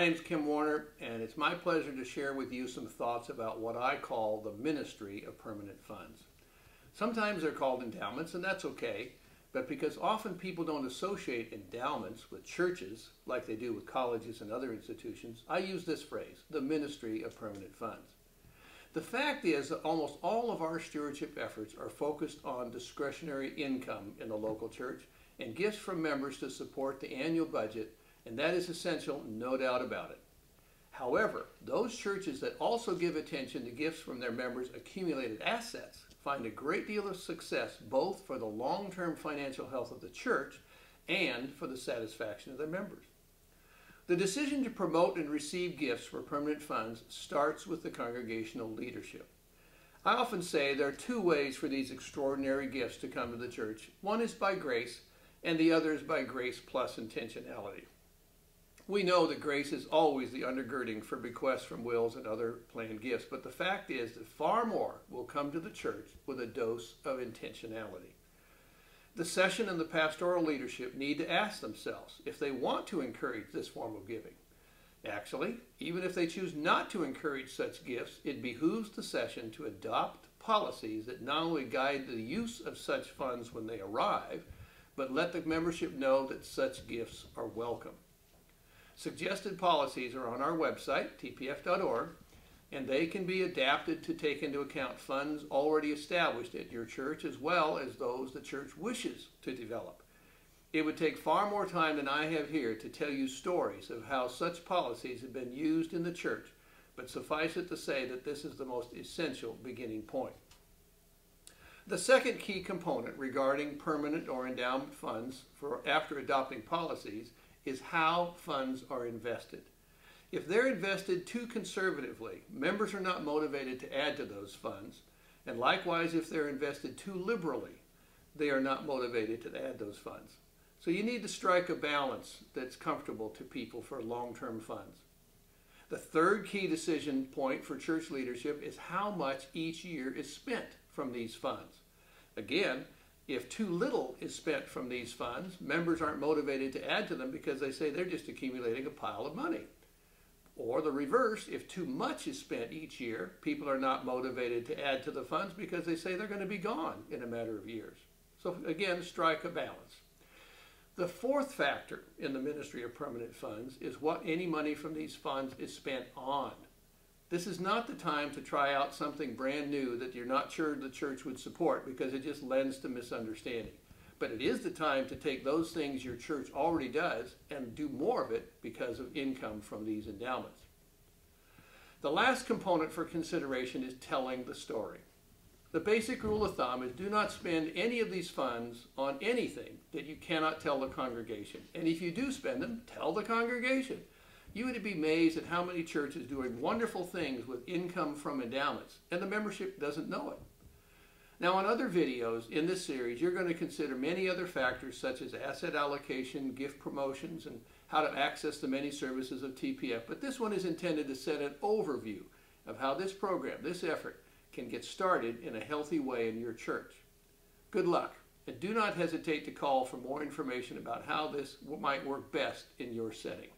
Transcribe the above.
name's Kim Warner, and it's my pleasure to share with you some thoughts about what I call the ministry of permanent funds. Sometimes they're called endowments, and that's okay, but because often people don't associate endowments with churches like they do with colleges and other institutions, I use this phrase, the ministry of permanent funds. The fact is that almost all of our stewardship efforts are focused on discretionary income in the local church and gifts from members to support the annual budget, and that is essential, no doubt about it. However, those churches that also give attention to gifts from their members' accumulated assets find a great deal of success both for the long-term financial health of the church and for the satisfaction of their members. The decision to promote and receive gifts for permanent funds starts with the congregational leadership. I often say there are two ways for these extraordinary gifts to come to the church. One is by grace, and the other is by grace plus intentionality. We know that grace is always the undergirding for bequests from wills and other planned gifts, but the fact is that far more will come to the church with a dose of intentionality. The session and the pastoral leadership need to ask themselves if they want to encourage this form of giving. Actually, even if they choose not to encourage such gifts, it behooves the session to adopt policies that not only guide the use of such funds when they arrive, but let the membership know that such gifts are welcome. Suggested policies are on our website, tpf.org, and they can be adapted to take into account funds already established at your church as well as those the church wishes to develop. It would take far more time than I have here to tell you stories of how such policies have been used in the church, but suffice it to say that this is the most essential beginning point. The second key component regarding permanent or endowment funds after adopting policies is how funds are invested. If they're invested too conservatively, members are not motivated to add to those funds, and likewise if they're invested too liberally, they are not motivated to add those funds. So you need to strike a balance that's comfortable to people for long-term funds. The third key decision point for church leadership is how much each year is spent from these funds. Again, if too little is spent from these funds, members aren't motivated to add to them because they say they're just accumulating a pile of money. Or the reverse, if too much is spent each year, people are not motivated to add to the funds because they say they're going to be gone in a matter of years. So again, strike a balance. The fourth factor in the ministry of permanent funds is what any money from these funds is spent on. This is not the time to try out something brand new that you're not sure the church would support because it just lends to misunderstanding. But it is the time to take those things your church already does and do more of it because of income from these endowments. The last component for consideration is telling the story. The basic rule of thumb is do not spend any of these funds on anything that you cannot tell the congregation. And if you do spend them, tell the congregation. You would be amazed at how many churches doing wonderful things with income from endowments, and the membership doesn't know it. Now, on other videos in this series, you're going to consider many other factors such as asset allocation, gift promotions, and how to access the many services of TPF. But this one is intended to set an overview of how this program, this effort, can get started in a healthy way in your church. Good luck, and do not hesitate to call for more information about how this might work best in your setting.